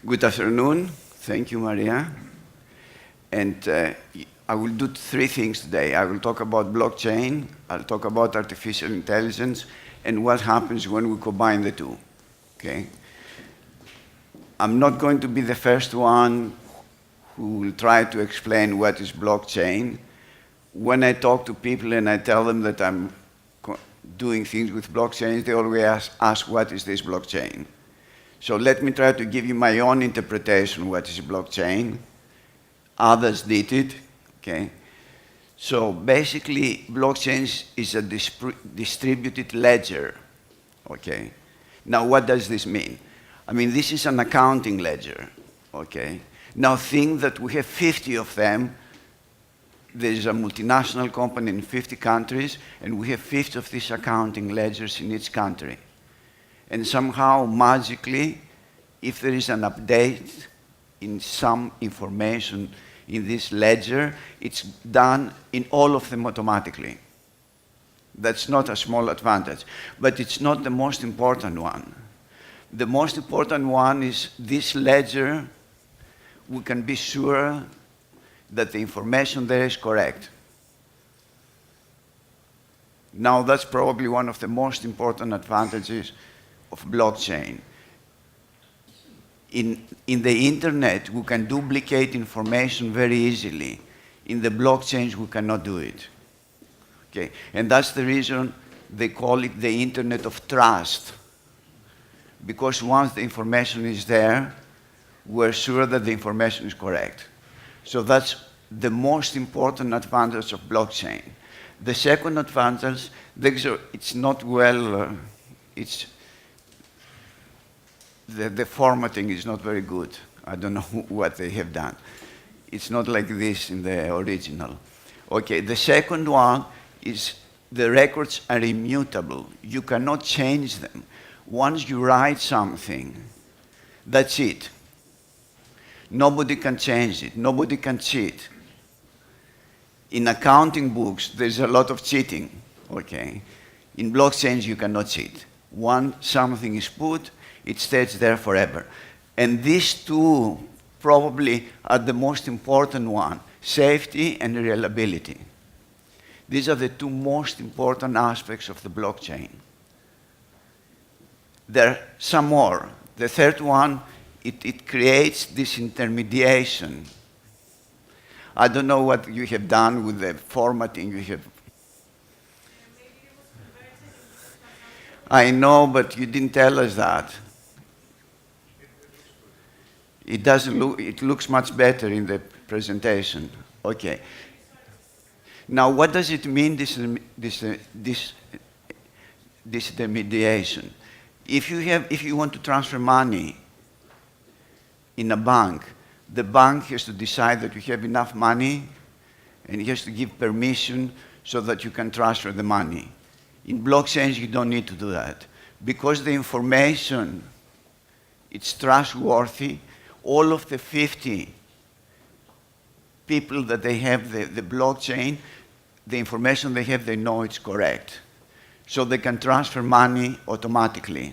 Good afternoon. Thank you, Maria. And I will do three things today. I will talk about blockchain, I'll talk about artificial intelligence, and what happens when we combine the two, okay? I'm not going to be the first one who will try to explain what is blockchain. When I talk to people and I tell them that I'm doing things with blockchains, they always ask what is this blockchain? So let me try to give you my own interpretation of what is blockchain. Others did it, okay? So basically, blockchain is a distributed ledger, okay? Now, what does this mean? I mean, this is an accounting ledger, okay? Now think that we have 50 of them. There's a multinational company in 50 countries, and we have 50 of these accounting ledgers in each country. And somehow, magically, if there is an update in some information in this ledger, it's done in all of them automatically. That's not a small advantage, but it's not the most important one. The most important one is this ledger, we can be sure that the information there is correct. Now, that's probably one of the most important advantages of blockchain. In the internet, we can duplicate information very easily. In the blockchains, we cannot do it. Okay? And that's the reason they call it the internet of trust. Because once the information is there, we're sure that the information is correct. So that's the most important advantage of blockchain. The second advantage, it's not well, the formatting is not very good. I don't know what they have done. It's not like this in the original. Okay, the second one is the records are immutable. You cannot change them. Once you write something, that's it. Nobody can change it. Nobody can cheat. In accounting books, there's a lot of cheating, okay? In blockchains, you cannot cheat. Once something is put, it stays there forever. And these two probably are the most important one, safety and reliability. These are the two most important aspects of the blockchain. There are some more. The third one, it creates this intermediation. I don't know what you have done with the formatting you have. I know, but you didn't tell us that. It doesn't look, it looks much better in the presentation. Okay. Now, what does it mean, this intermediation? If you want to transfer money in a bank, the bank has to decide that you have enough money, and it has to give permission so that you can transfer the money. In blockchains, you don't need to do that. Because the information, it's trustworthy, all of the 50 people that they have the blockchain, the information they have, they know it's correct. So they can transfer money automatically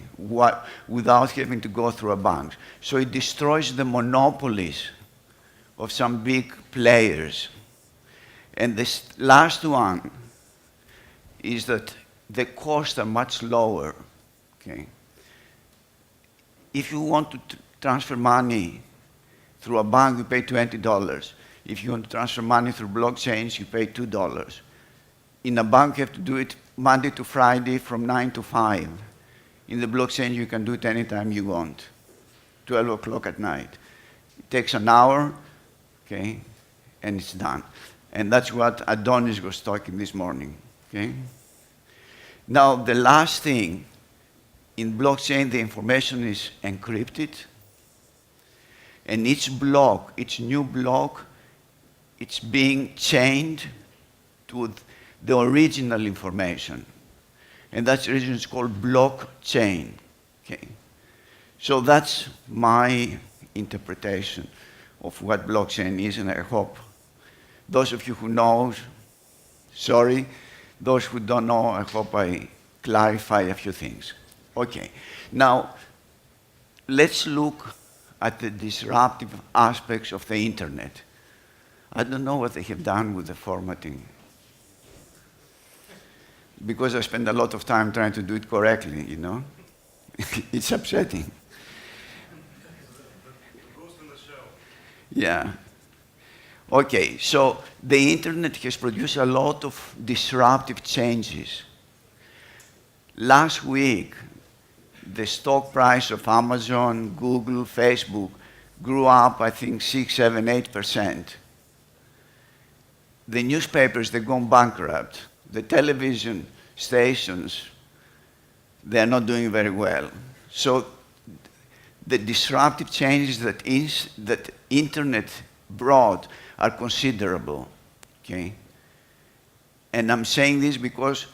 without having to go through a bank. So it destroys the monopolies of some big players. And this last one is that the costs are much lower, okay? If you want to transfer money through a bank, you pay $20. If you want to transfer money through blockchains, you pay $2. In a bank, you have to do it Monday to Friday from 9 to 5. In the blockchain, you can do it anytime you want, 12 o'clock at night. It takes an hour, okay, and it's done. And that's what Adonis was talking this morning, okay? Now, the last thing, in blockchain, the information is encrypted, and each block, each new block, it's being chained to the original information. And that's the reason it's called blockchain, okay? So that's my interpretation of what blockchain is, and I hope those of you who know, sorry. Those who don't know, I hope I clarify a few things. Okay, now let's look at the disruptive aspects of the internet. I don't know what they have done with the formatting, because I spend a lot of time trying to do it correctly, you know? It's upsetting. Yeah. Okay, so the internet has produced a lot of disruptive changes. Last week, the stock price of Amazon, Google, Facebook grew up, I think, 6, 7, 8%. The newspapers, they've gone bankrupt. The television stations, they're not doing very well. So the disruptive changes that internet brought are considerable, okay? And I'm saying this because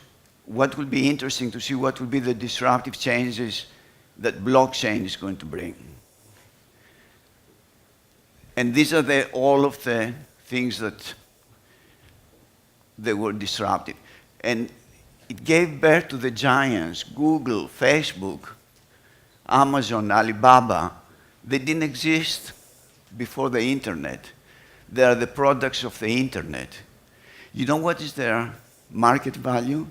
what will be interesting to see what will be the disruptive changes that blockchain is going to bring. And these are all of the things that they were disruptive. And it gave birth to the giants, Google, Facebook, Amazon, Alibaba. They didn't exist before the internet. They are the products of the internet. You know what is their market value?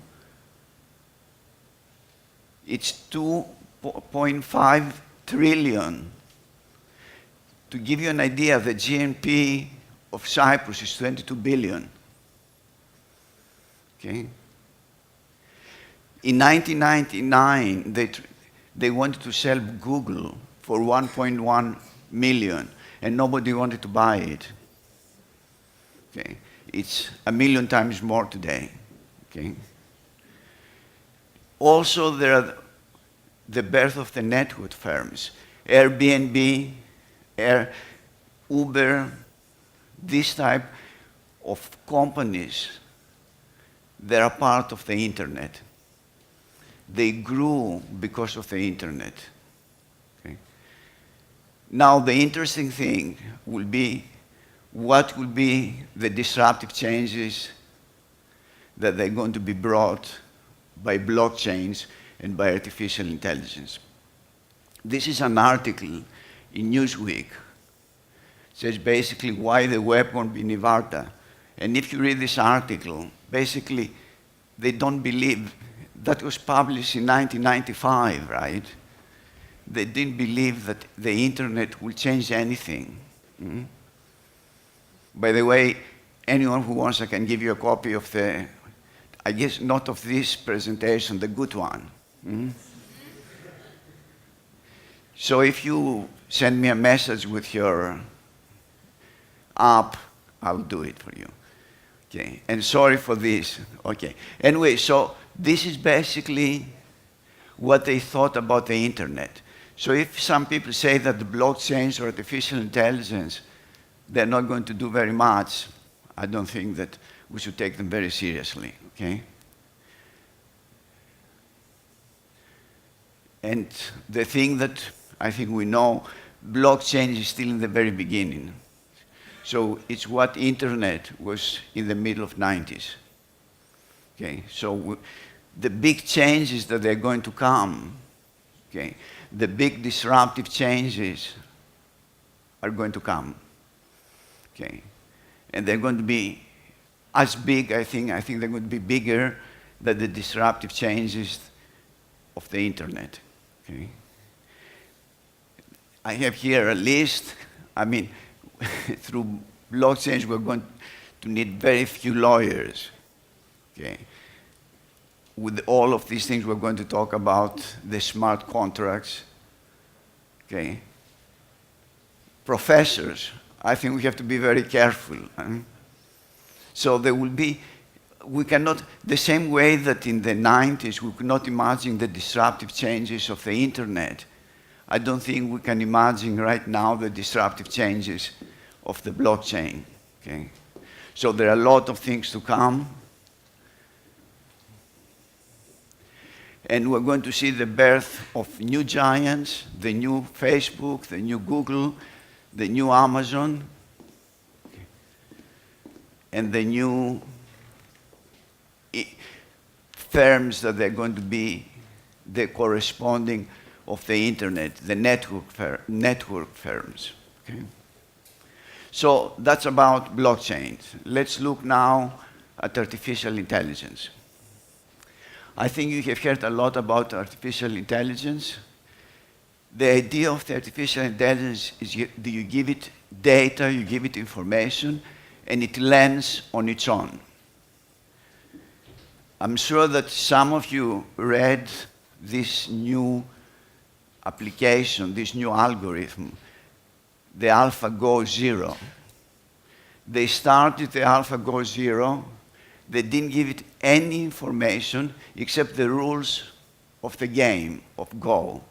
It's 2.5 trillion. To give you an idea, the GNP of Cyprus is 22 billion. Okay? In 1999, they wanted to sell Google for 1.1 million, and nobody wanted to buy it. Okay? It's 1 million times more today. Okay? Also, there are the birth of the network firms. Airbnb, Uber, this type of companies, they are part of the internet. They grew because of the internet. Okay? Now, the interesting thing will be what will be the disruptive changes that they're going to be brought by blockchains and by artificial intelligence. This is an article in Newsweek. It says basically why the web won't be Nivarta. And if you read this article, basically they don't believe. That was published in 1995, right? They didn't believe that the internet will change anything. Mm-hmm. By the way, anyone who wants, I can give you a copy of the, I guess not of this presentation, the good one. Mm-hmm. So if you send me a message with your app, I'll do it for you. Okay, and sorry for this. Okay, anyway, so this is basically what they thought about the internet. So if some people say that the blockchains or artificial intelligence, they're not going to do very much, I don't think that we should take them very seriously, okay? And the thing that I think we know, blockchain is still in the very beginning. So it's what internet was in the middle of 90s. Okay, so the big changes that are going to come, okay, the big disruptive changes are going to come. Okay, and they're going to be as big, I think they're going to be bigger than the disruptive changes of the internet. Okay. I have here a list. I mean, through blockchains, we're going to need very few lawyers. Okay. With all of these things, we're going to talk about the smart contracts. Okay. Professors, I think we have to be very careful. So there will be, we cannot, the same way that in the 90s we could not imagine the disruptive changes of the internet, I don't think we can imagine right now the disruptive changes of the blockchain. Okay? So there are a lot of things to come. And we're going to see the birth of new giants, the new Facebook, the new Google, the new Amazon, and the new firms that they're going to be the corresponding of the internet, the network firms. Okay? So that's about blockchains. Let's look now at artificial intelligence. I think you have heard a lot about artificial intelligence. The idea of the artificial intelligence is you give it data, you give it information, and it learns on its own. I'm sure that some of you read this new application, this new algorithm, the AlphaGo Zero. They started the AlphaGo Zero. They didn't give it any information except the rules of the game, of Go.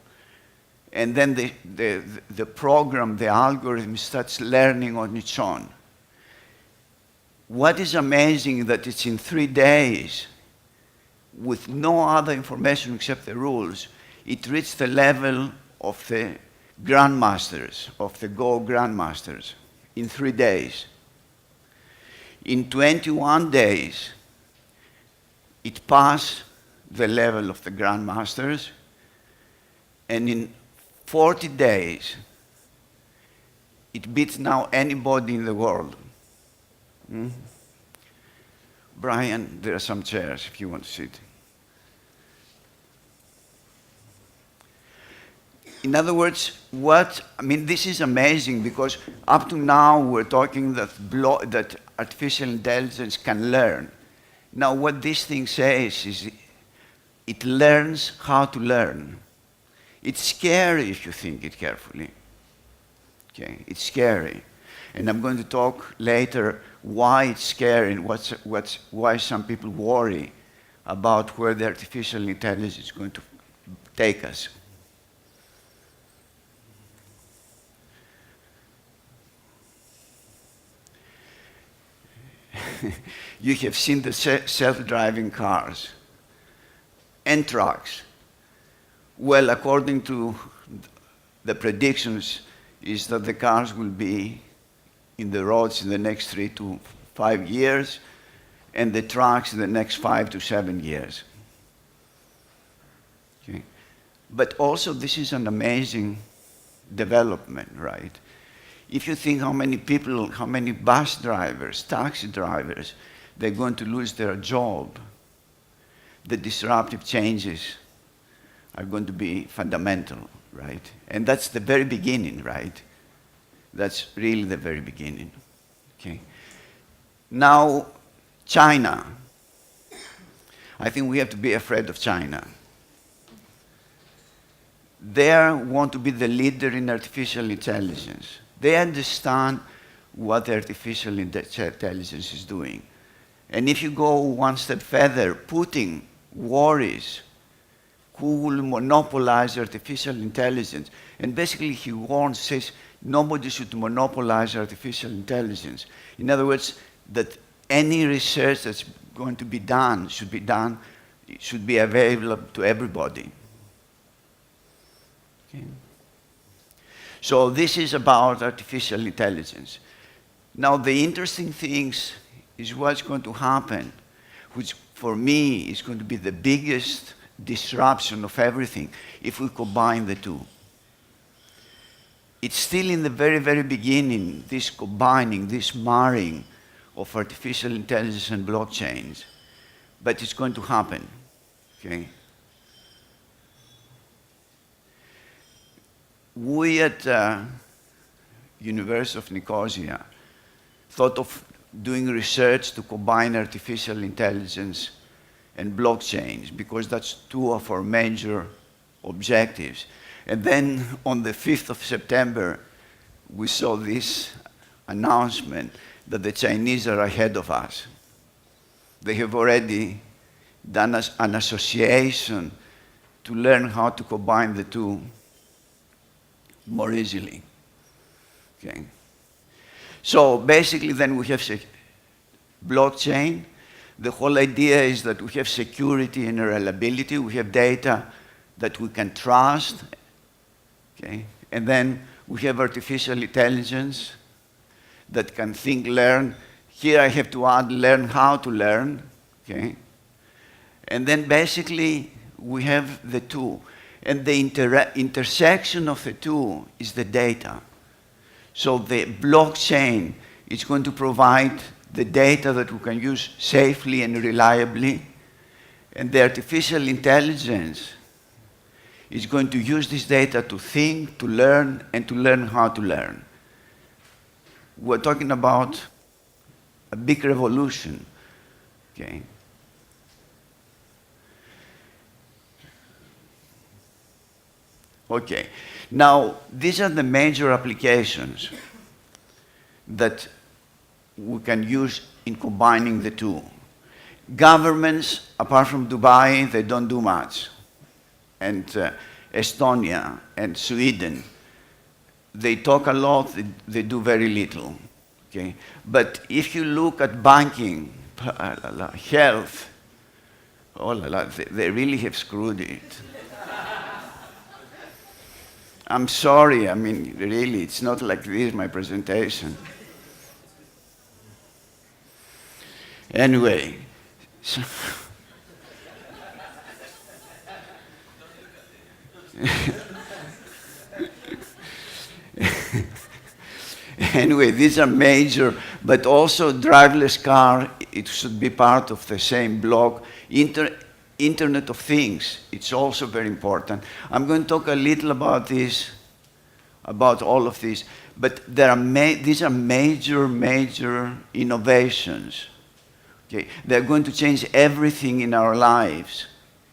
And then the program, the algorithm, starts learning on its own. What is amazing that it's in 3 days, with no other information except the rules, it reached the level of the grandmasters, of the Go grandmasters, in 3 days. In 21 days, it passed the level of the grandmasters, and in 40 days, it beats now anybody in the world. Brian, there are some chairs if you want to sit. In other words, this is amazing because up to now we're talking that artificial intelligence can learn. Now what this thing says is it learns how to learn. It's scary if you think it carefully. Okay, it's scary. And I'm going to talk later why it's scary and why some people worry about where the artificial intelligence is going to take us. You have seen the self-driving cars and trucks. Well, according to the predictions, is that the cars will be in the roads in the next 3 to 5 years, and the trucks in the next 5 to 7 years. Okay. But also, this is an amazing development, right? If you think how many people, how many bus drivers, taxi drivers, they're going to lose their job, the disruptive changes are going to be fundamental, right? And that's the very beginning, right? That's really the very beginning, okay? Now, China. I think we have to be afraid of China. They want to be the leader in artificial intelligence. They understand what artificial intelligence is doing. And if you go one step further, Putin worries who will monopolize artificial intelligence. And basically he warns, says, nobody should monopolize artificial intelligence. In other words, that any research that's going to be done, should be available to everybody. Okay. So this is about artificial intelligence. Now the interesting thing is what's going to happen, which for me is going to be the biggest disruption of everything if we combine the two. It's still in the very, very beginning, this combining, this marrying of artificial intelligence and blockchains, but it's going to happen, okay? We at University of Nicosia thought of doing research to combine artificial intelligence and blockchains because that's two of our major objectives. And then on the 5th of September, we saw this announcement that the Chinese are ahead of us. They have already done an association to learn how to combine the two more easily. Okay. So basically then we have blockchain. The whole idea is that we have security and reliability. We have data that we can trust. Okay. And then we have artificial intelligence that can think, learn. Here I have to add learn how to learn. Okay. And then basically we have the two. And the intersection of the two is the data. So the blockchain is going to provide the data that we can use safely and reliably, and the artificial intelligence is going to use this data to think, to learn, and to learn how to learn. We're talking about a big revolution, okay? Okay, now these are the major applications that we can use in combining the two. Governments, apart from Dubai, they don't do much. And Estonia and Sweden, they talk a lot, they do very little. Okay? But if you look at banking, health, oh la la, they really have screwed it. I'm sorry, I mean, really, it's not like this, my presentation. Anyway, so anyway, these are major, but also driverless car, it should be part of the same block. Internet of Things, it's also very important. I'm going to talk a little about this, about all of this, but these are major, major innovations. Okay? They're going to change everything in our lives.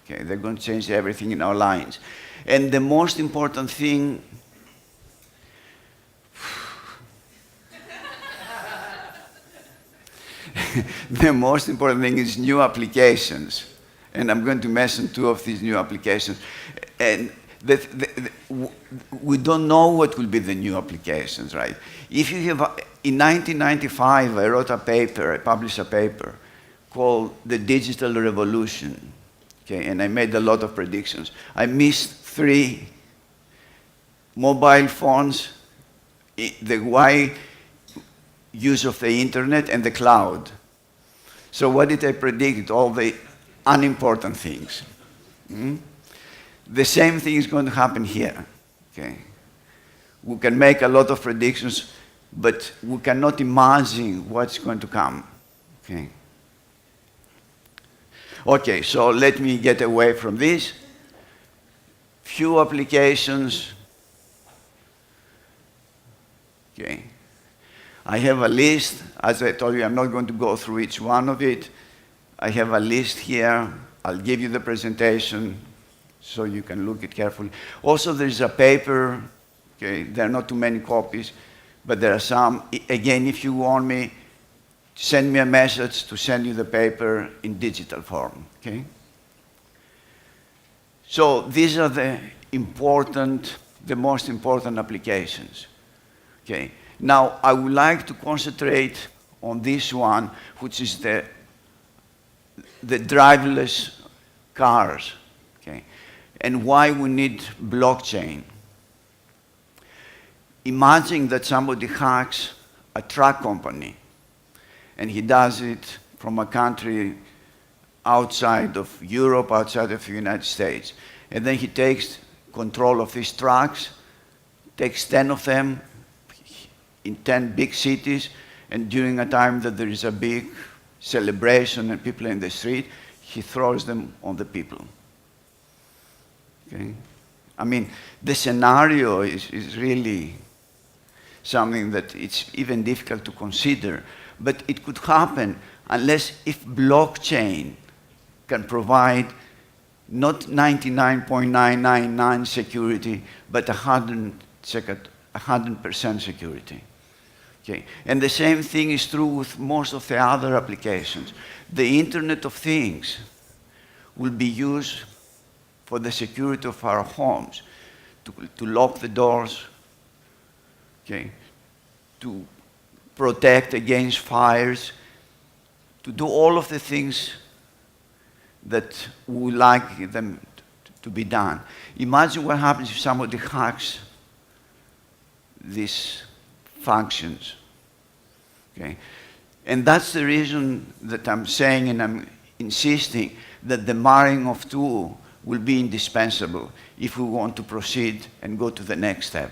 Okay? They're going to change everything in our lives. And the most important thing, the most important thing is new applications. And I'm going to mention two of these new applications. And we don't know what will be the new applications, right? If you have, in 1995, I wrote a paper, I published a paper called The Digital Revolution. Okay, and I made a lot of predictions. I missed 3: mobile phones, the wide use of the internet, and the cloud. So what did I predict? All the unimportant things. The same thing is going to happen here. Okay? We can make a lot of predictions, but we cannot imagine what's going to come. Okay? Okay, so let me get away from this. Few applications. Okay. I have a list. As I told you, I'm not going to go through each one of it. I have a list here. I'll give you the presentation so you can look it carefully. Also, there's a paper. Okay, there are not too many copies, but there are some. Again, if you want me, send me a message to send you the paper in digital form. Okay? So these are the most important applications. Okay. Now, I would like to concentrate on this one, which is the driverless cars, okay, and why we need blockchain. Imagine that somebody hacks a truck company, and he does it from a country outside of Europe, outside of the United States. And then he takes control of these trucks, takes 10 of them in 10 big cities, and during a time that there is a big celebration and people in the street, he throws them on the people. Okay? I mean, the scenario is really something that it's even difficult to consider, but it could happen unless if blockchain can provide not 99.999 security, but 100% security. Okay. And the same thing is true with most of the other applications. The Internet of Things will be used for the security of our homes, to lock the doors, okay, to protect against fires, to do all of the things that we would like them to be done. Imagine what happens if somebody hacks these functions. Okay? And that's the reason that I'm saying and I'm insisting that the marrying of two will be indispensable if we want to proceed and go to the next step.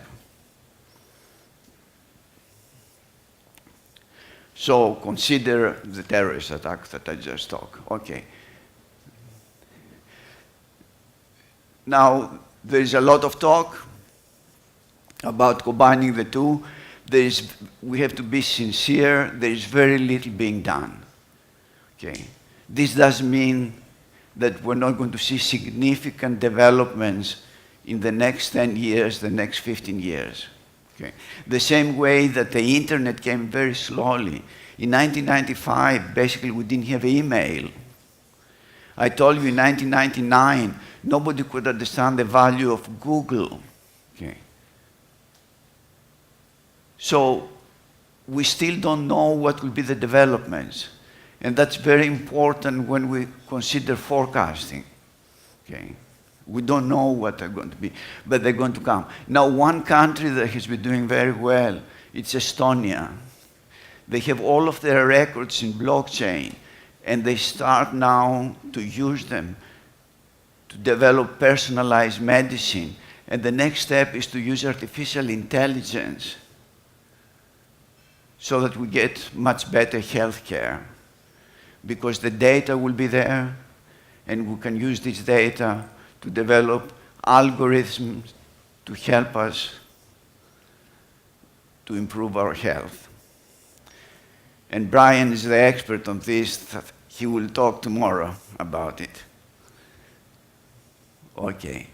So consider the terrorist attack that I just talked. Okay. Now, there is a lot of talk about combining the two. We have to be sincere. There is very little being done. Okay. This does mean that we're not going to see significant developments in the next 10 years, the next 15 years. Okay. The same way that the internet came very slowly. In 1995, basically, we didn't have email. I told you in 1999, nobody could understand the value of Google. Okay. So we still don't know what will be the developments. And that's very important when we consider forecasting. Okay. We don't know what they're going to be, but they're going to come. Now, one country that has been doing very well, it's Estonia. They have all of their records in blockchain, and they start now to use them to develop personalized medicine. And the next step is to use artificial intelligence so that we get much better health care, because the data will be there, and we can use this data to develop algorithms to help us to improve our health. And Brian is the expert on this. He will talk tomorrow about it. Okay.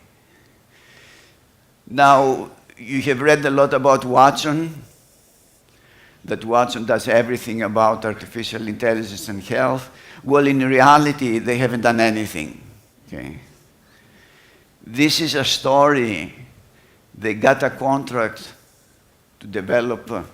Now, you have read a lot about Watson, that Watson does everything about artificial intelligence and health. Well, in reality, they haven't done anything. Okay. This is a story. They got a contract to develop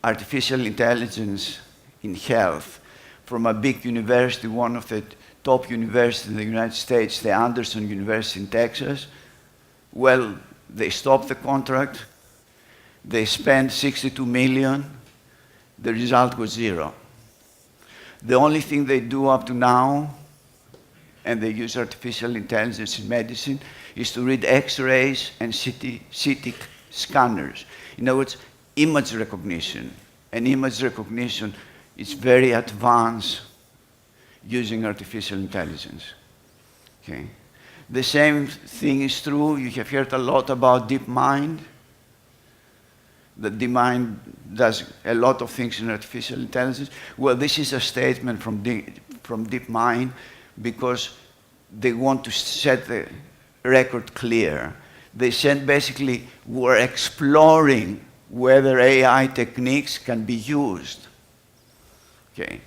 artificial intelligence in health from a big university, one of the top universities in the United States, the Anderson University in Texas. Well, they stopped the contract. They spent $62 million. The result was zero. The only thing they do up to now, and they use artificial intelligence in medicine, is to read X-rays and CT scanners. In other words, image recognition. And image recognition is very advanced using artificial intelligence. Okay. The same thing is true. You have heard a lot about DeepMind. The DeepMind does a lot of things in artificial intelligence. Well, this is a statement from DeepMind because they want to set the record clear. They said basically, we're exploring whether AI techniques can be used. Okay.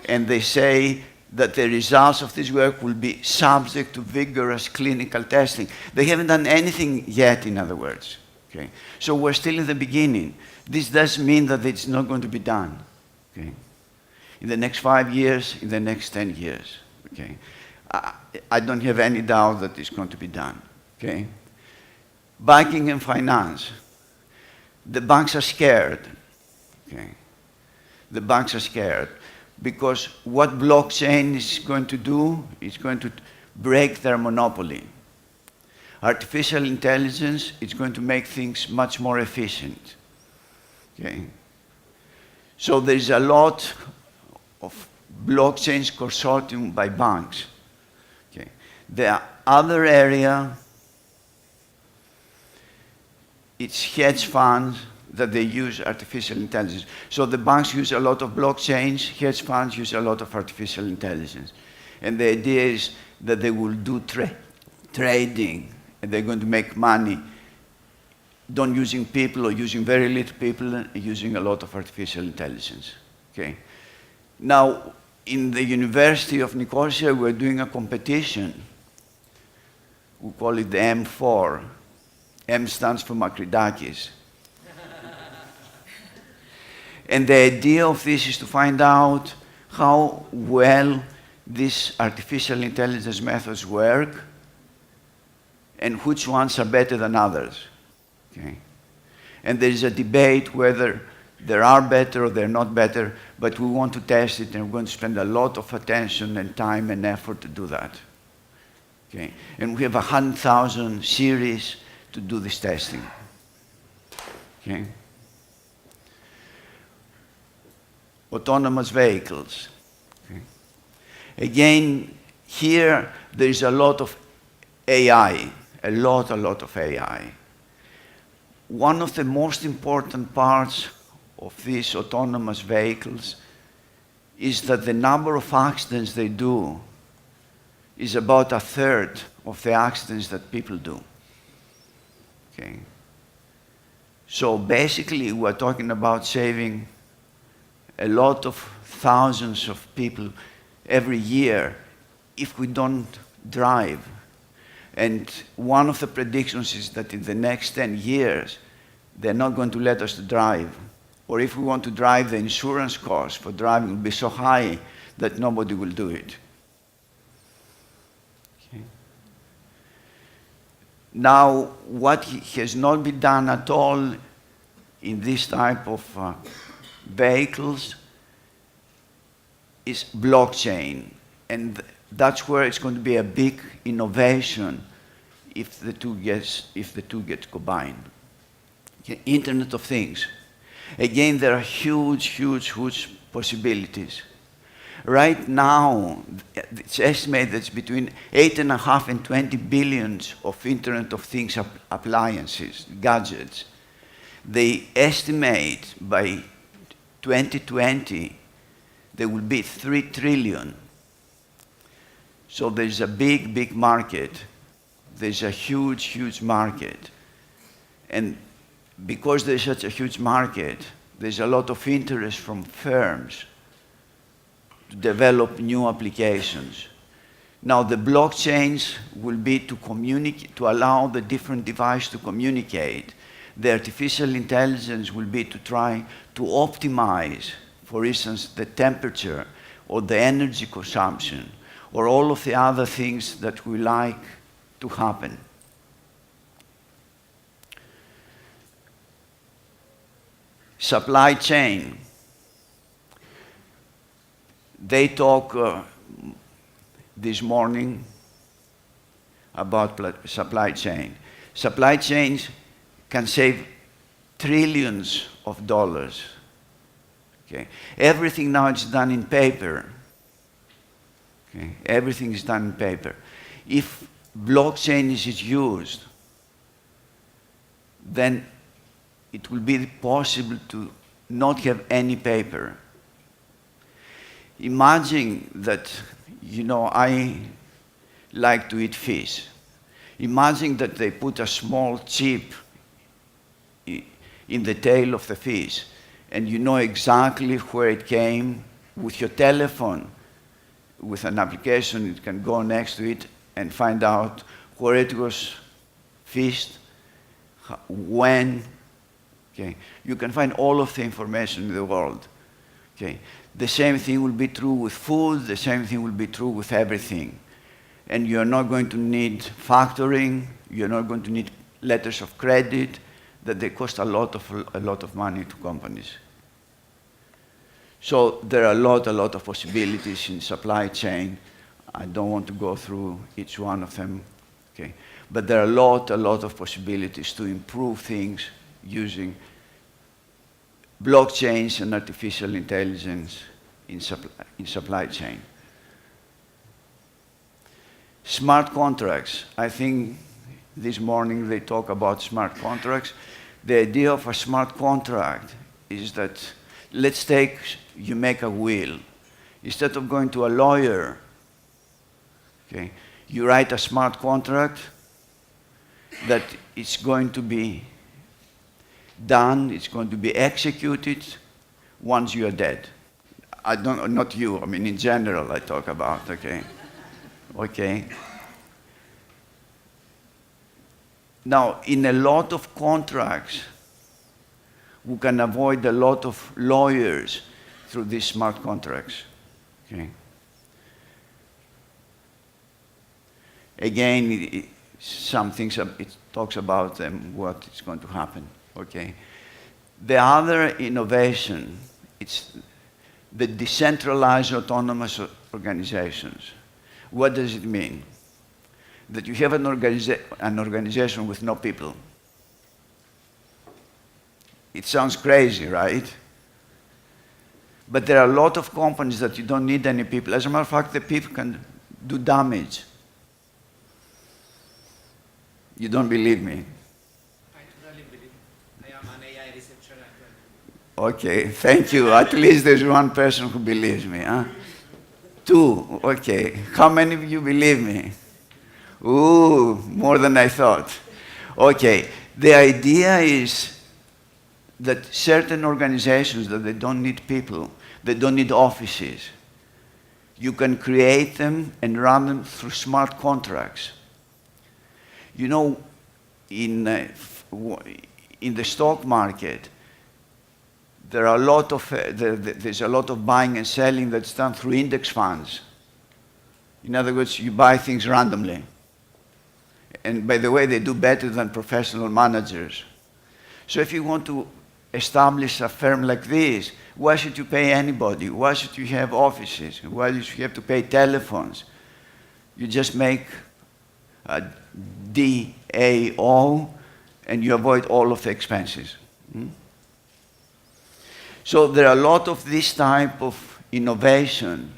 And they say that the results of this work will be subject to vigorous clinical testing. They haven't done anything yet, in other words. Okay. So we're still in the beginning. This does mean that it's not going to be done. Okay. In the next 5 years, in the next 10 years. Okay. I don't have any doubt that it's going to be done. Okay. Banking and finance. The banks are scared. Okay. The banks are scared because what blockchain is going to do is going to break their monopoly. Artificial intelligence is going to make things much more efficient. Okay. So there's a lot of blockchains consortium by banks. Okay. The other area, it's hedge funds that they use artificial intelligence. So the banks use a lot of blockchains, hedge funds use a lot of artificial intelligence. And the idea is that they will do trading, and they're going to make money, don't using people or using very little people, and using a lot of artificial intelligence. Okay. Now, in the University of Nicosia, we're doing a competition. We call it the M4. M stands for Makridakis. And the idea of this is to find out how well these artificial intelligence methods work and which ones are better than others. Okay. And there is a debate whether they are better or they're not better, but we want to test it, and we're going to spend a lot of attention and time and effort to do that. Okay? And we have 100,000 series to do this testing. Okay? Autonomous vehicles. Okay? Again, here there is a lot of AI, a lot of AI. One of the most important parts of these autonomous vehicles is that the number of accidents they do is about a third of the accidents that people do. Okay? So basically, we're talking about saving a lot of thousands of people every year if we don't drive. And one of the predictions is that in the next 10 years, they're not going to let us drive. Or if we want to drive, the insurance cost for driving will be so high that nobody will do it. Okay. Now, what has not been done at all in this type of vehicles is blockchain. And that's where it's going to be a big innovation if the two get combined. Okay. Internet of Things. Again, there are huge possibilities. Right now, it's estimated that it's between 8.5 and 20 billion of Internet of Things appliances, gadgets. They estimate by 2020 there will be 3 trillion. So there's a big market. There's a huge market. And because there's such a huge market, there's a lot of interest from firms to develop new applications. Now, the blockchains will be to communicate, to allow the different devices to communicate. The artificial intelligence will be to try to optimize, for instance, the temperature or the energy consumption or all of the other things that we like to happen. Supply chain. They talk this morning about supply chain. Supply chains can save trillions of dollars. Okay. Everything now is done in paper. Okay. Everything is done in paper. If blockchain is used, then it will be possible to not have any paper. Imagine that, I like to eat fish. Imagine that they put a small chip in the tail of the fish, and you know exactly where it came with your telephone. With an application, you can go next to it and find out where it was fished, when. Okay. You can find all of the information in the world. Okay. The same thing will be true with food, the same thing will be true with everything. And you're not going to need factoring, you're not going to need letters of credit, that they cost a lot of money to companies. So there are a lot of possibilities in supply chain. I don't want to go through each one of them. Okay. But there are a lot of possibilities to improve things using blockchains and artificial intelligence in supply chain. Smart contracts. I think this morning they talk about smart contracts. The idea of a smart contract is that, let's take, you make a will. Instead of going to a lawyer, okay, you write a smart contract that it's going to be done, it's going to be executed once you are dead. Not you, I mean in general I talk about, okay? Okay. Now, in a lot of contracts, we can avoid a lot of lawyers through these smart contracts, okay? Again, some things, it talks about what is going to happen. Okay. The other innovation, it's the decentralized autonomous organizations. What does it mean? that you have an organization with no people. It sounds crazy, right? But there are a lot of companies that you don't need any people. As a matter of fact, the people can do damage. You don't believe me? I totally believe. I am an AI researcher as well. Okay, thank you. At least there's one person who believes me, huh? 2, okay. How many of you believe me? Ooh, more than I thought. Okay, the idea is that certain organizations that they don't need people, they don't need offices. You can create them and run them through smart contracts. You know, in the stock market, there are a lot of, there's a lot of buying and selling that's done through index funds. In other words, you buy things randomly. And by the way, they do better than professional managers. So if you want to establish a firm like this, why should you pay anybody? Why should you have offices? Why should you have to pay telephones? You just make a DAO and you avoid all of the expenses. So there are a lot of this type of innovation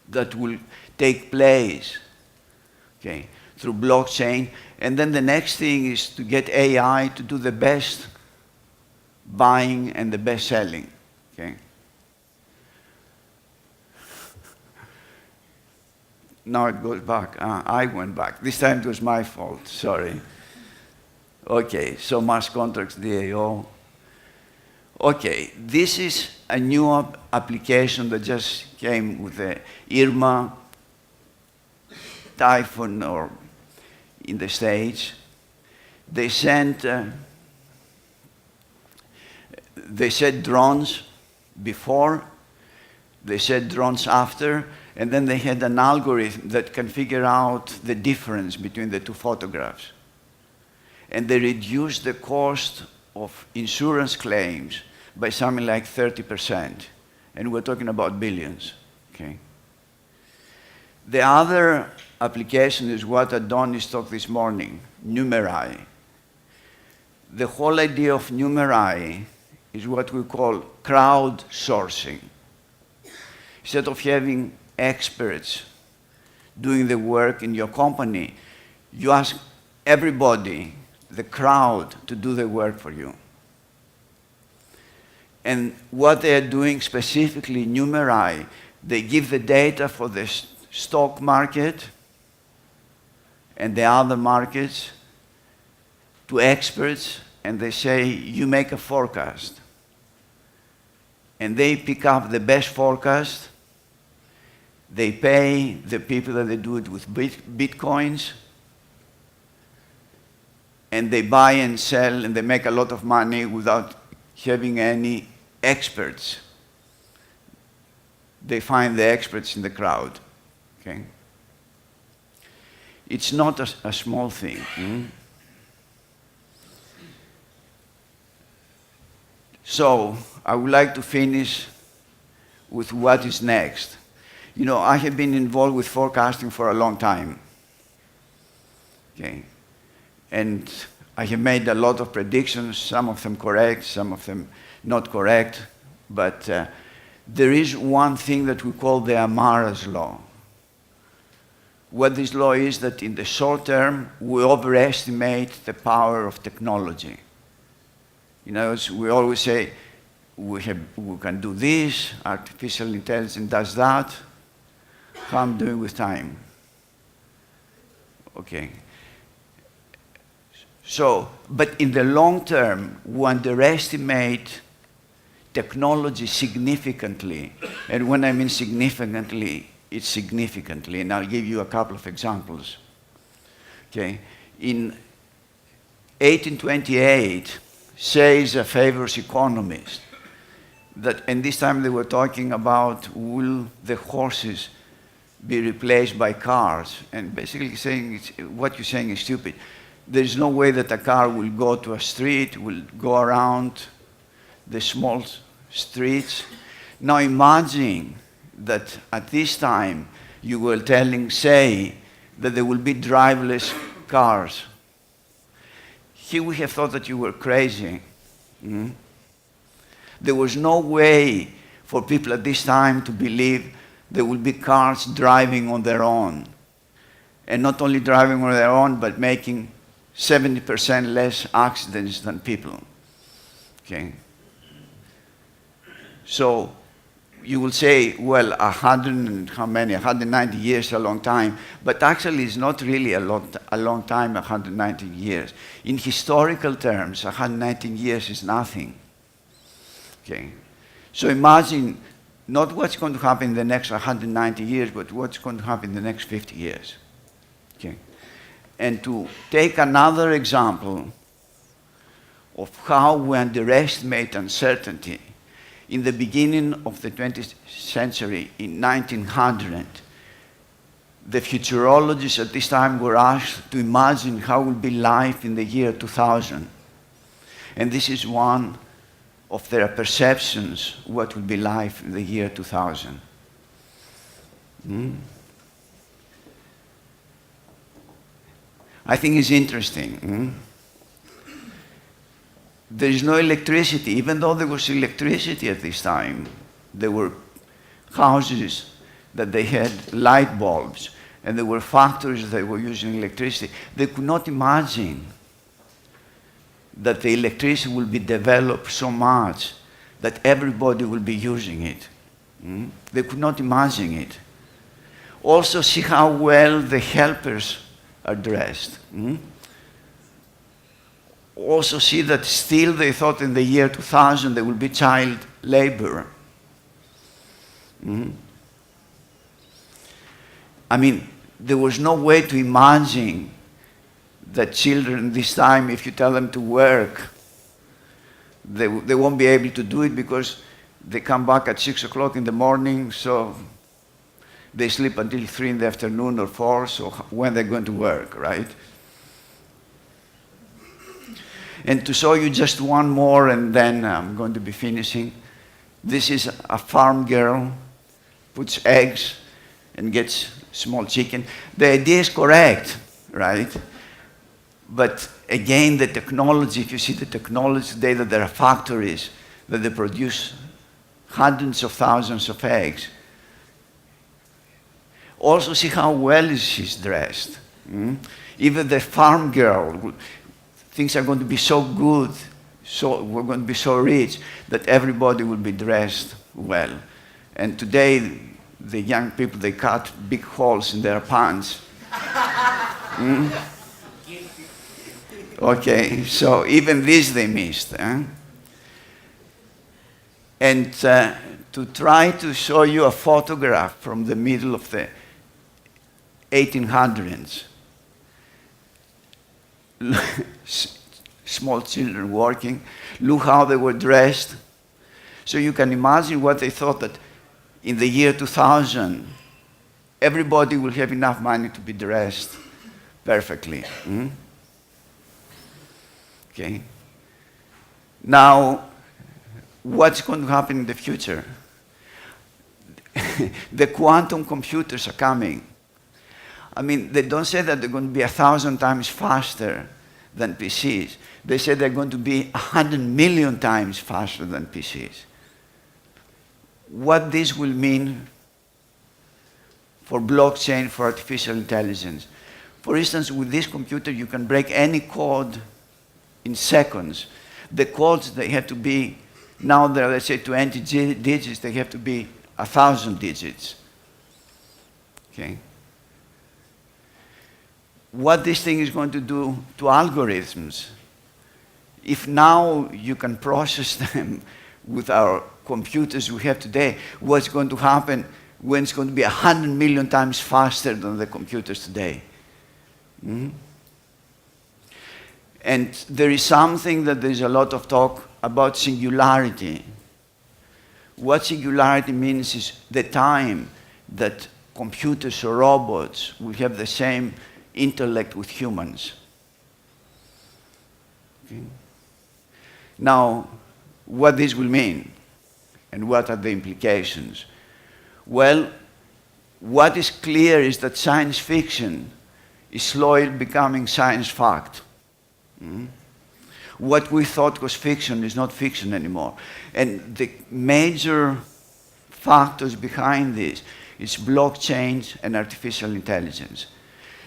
that will take place, okay, through blockchain. And then the next thing is to get AI to do the best buying and the best selling, okay? Now it goes back. I went back. This time it was my fault, sorry. Okay, so mass contracts, DAO. Okay, this is a new application that just came with the Irma, typhoon, or in the States. They said drones before, they said drones after, and then they had an algorithm that can figure out the difference between the two photographs. And they reduced the cost of insurance claims by something like 30%. And we're talking about billions, okay? The other application is what Adonis talked this morning, Numerai. The whole idea of Numerai is what we call crowdsourcing. Instead of having experts doing the work in your company, you ask everybody, the crowd, to do the work for you. And what they are doing specifically in Numerai, they give the data for the stock market and the other markets to experts, and they say, you make a forecast. And they pick up the best forecast. They pay the people that they do it with bitcoins. And they buy and sell, and they make a lot of money without having any experts. They find the experts in the crowd, okay? It's not a small thing. So I would like to finish with what is next. You know, I have been involved with forecasting for a long time, okay? And I have made a lot of predictions, some of them correct, some of them not correct, but there is one thing that we call the Amara's law. What this law is that in the short term, we overestimate the power of technology. You know, we always say, we can do this, artificial intelligence does that. How I'm doing with time? Okay. So, but in the long term, we underestimate technology significantly. And when I mean significantly, it's significantly. And I'll give you a couple of examples. Okay. In 1828, says a famous economist that, and this time they were talking about, will the horses be replaced by cars? And basically saying, what you're saying is stupid. There's no way that a car will go to a street, will go around the small streets. Now imagine that at this time you were telling, say, that there will be driverless cars. Here we have thought that you were crazy. There was no way for people at this time to believe there will be cars driving on their own. And not only driving on their own, but making 70% less accidents than people. Okay? So you will say, well, 190 years is a long time, but actually it's not really a long time, 190 years. In historical terms, 190 years is nothing. Okay? So imagine not what's going to happen in the next 190 years, but what's going to happen in the next 50 years. Okay? And to take another example of how we underestimate uncertainty, in the beginning of the 20th century, in 1900, the futurologists at this time were asked to imagine how will be life in the year 2000. And this is one of their perceptions, what will be life in the year 2000. I think it's interesting. There is no electricity. Even though there was electricity at this time, there were houses that they had light bulbs, and there were factories that were using electricity. They could not imagine that the electricity will be developed so much that everybody will be using it. They could not imagine it. Also, see how well the helpers are dressed. Also see that still they thought in the year 2000 there will be child labor. I mean, there was no way to imagine that children this time, if you tell them to work, they won't be able to do it because they come back at 6 o'clock in the morning, so they sleep until 3 in the afternoon or 4, so when they're going to work, right? And to show you just one more, and then I'm going to be finishing. This is a farm girl, puts eggs and gets small chicken. The idea is correct, right? But again, the technology, if you see the technology today, that there are factories that they produce hundreds of thousands of eggs. Also see how well she's dressed. Even the farm girl, things are going to be so good, so we're going to be so rich that everybody will be dressed well. And today, the young people, they cut big holes in their pants. Okay, so even this they missed. And to try to show you a photograph from the middle of the 1800s, small children working, look how they were dressed. So you can imagine what they thought, that in the year 2000, everybody will have enough money to be dressed perfectly. Okay. Now, what's going to happen in the future? The quantum computers are coming. I mean, they don't say that they're going to be 1,000 times faster than PCs. They say they're going to be 100 million times faster than PCs. What this will mean for blockchain, for artificial intelligence. For instance, with this computer, you can break any code in seconds. The codes, they have to be, now they're, let's say, 20 digits, they have to be 1,000 digits. Okay? What this thing is going to do to algorithms, if now you can process them with our computers we have today, what's going to happen when it's going to be 100 million times faster than the computers today? And there is something that there's a lot of talk about singularity. What singularity means is the time that computers or robots will have the same intellect with humans. Okay. Now, what this will mean and what are the implications? Well, what is clear is that science fiction is slowly becoming science fact. Mm? What we thought was fiction is not fiction anymore. And the major factors behind this is blockchain and artificial intelligence.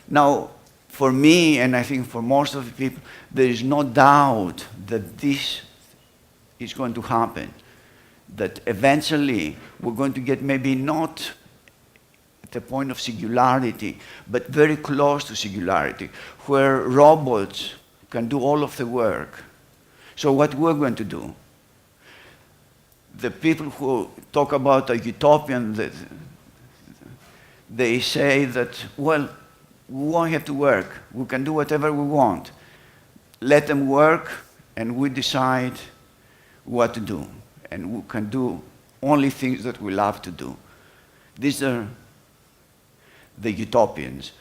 Now, for me, and I think for most of the people, there is no doubt that this is going to happen. That eventually we're going to get maybe not at the point of singularity, but very close to singularity, where robots can do all of the work. So what we're going to do, the people who talk about a utopian, they say that, well, we won't have to work. We can do whatever we want. Let them work, and we decide what to do. And we can do only things that we love to do. These are the utopians.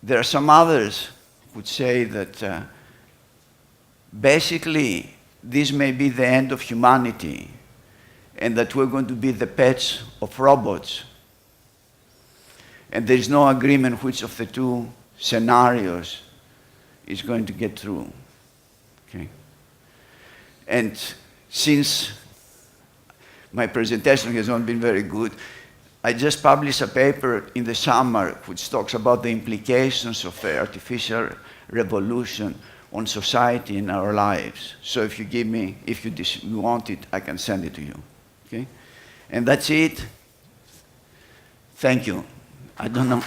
There are some others who would say that basically this may be the end of humanity, and that we're going to be the pets of robots. And there is no agreement which of the two scenarios is going to get through. Okay? And since my presentation has not been very good, I just published a paper in the summer which talks about the implications of the artificial revolution on society and our lives. So if you give me, if you want it, I can send it to you. Okay? And that's it. Thank you. I don't know.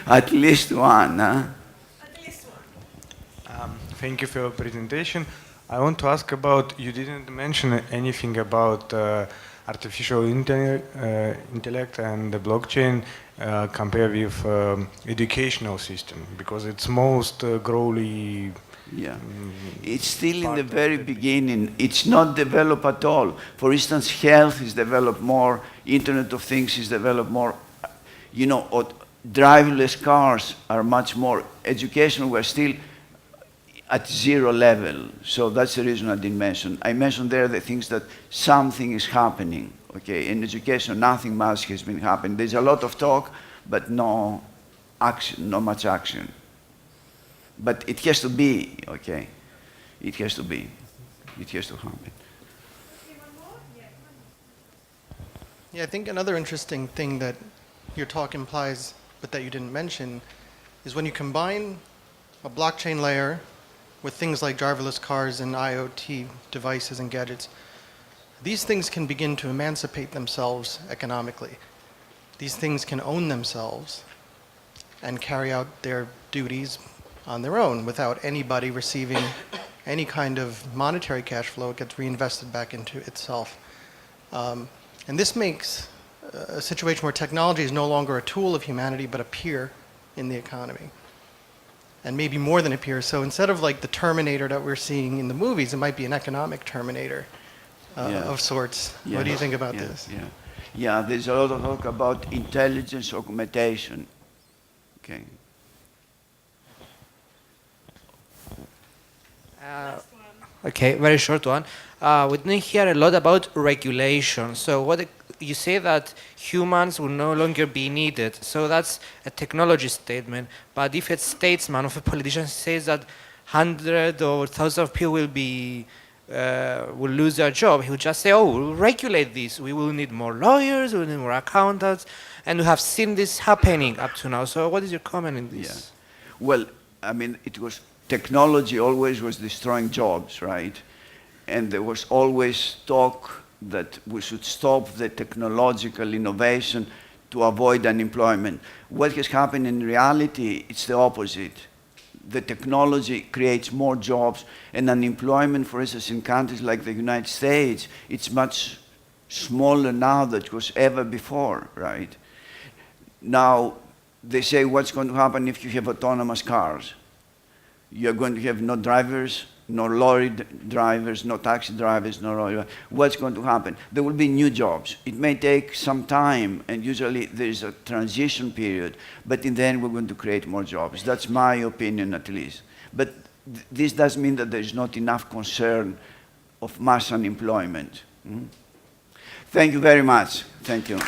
At least one, huh? At least one. Thank you for your presentation. I want to ask about, you didn't mention anything about artificial intellect and the blockchain compared with educational system, because it's most growly. Yeah, it's still in the very beginning. It's not developed at all. For instance, health is developed more, Internet of Things is developed more. You know, driverless cars are much more. Education, we're still at zero level. So that's the reason I didn't mention. I mentioned there the things that something is happening. Okay, in education, nothing much has been happening. There's a lot of talk, but no action, not much action. But it has to be, okay? It has to be. It has to happen. Yeah, I think another interesting thing that your talk implies, but that you didn't mention, is when you combine a blockchain layer with things like driverless cars and IoT devices and gadgets, these things can begin to emancipate themselves economically. These things can own themselves and carry out their duties on their own without anybody receiving any kind of monetary cash flow. It gets reinvested back into itself. And this makes a situation where technology is no longer a tool of humanity, but a peer in the economy. And maybe more than a peer. So instead of like the Terminator that we're seeing in the movies, it might be an economic Terminator of sorts. Yeah. What do you think about Yeah. this? Yeah. Yeah, there's a lot of talk about intelligence augmentation. Okay. Okay, very short one. We didn't hear a lot about regulation. So what you say that humans will no longer be needed. So that's a technology statement. But if a statesman or a politician says that hundreds or thousands of people will lose their job, he will just say, "Oh, we'll regulate this. We will need more lawyers. We will need more accountants," and we have seen this happening up to now. So what is your comment on this? Yeah. Well, I mean, it was technology always was destroying jobs, right? And there was always talk that we should stop the technological innovation to avoid unemployment. What has happened in reality, it's the opposite. The technology creates more jobs, and unemployment, for instance, in countries like the United States, it's much smaller now than it was ever before, right? Now, they say, what's going to happen if you have autonomous cars? You're going to have no drivers, no lorry drivers, no taxi drivers, no lorry. What's going to happen? There will be new jobs. It may take some time, and usually there is a transition period, but in the end we're going to create more jobs. That's my opinion, at least. But this does mean that there is not enough concern of mass unemployment. Thank you very much. Thank you.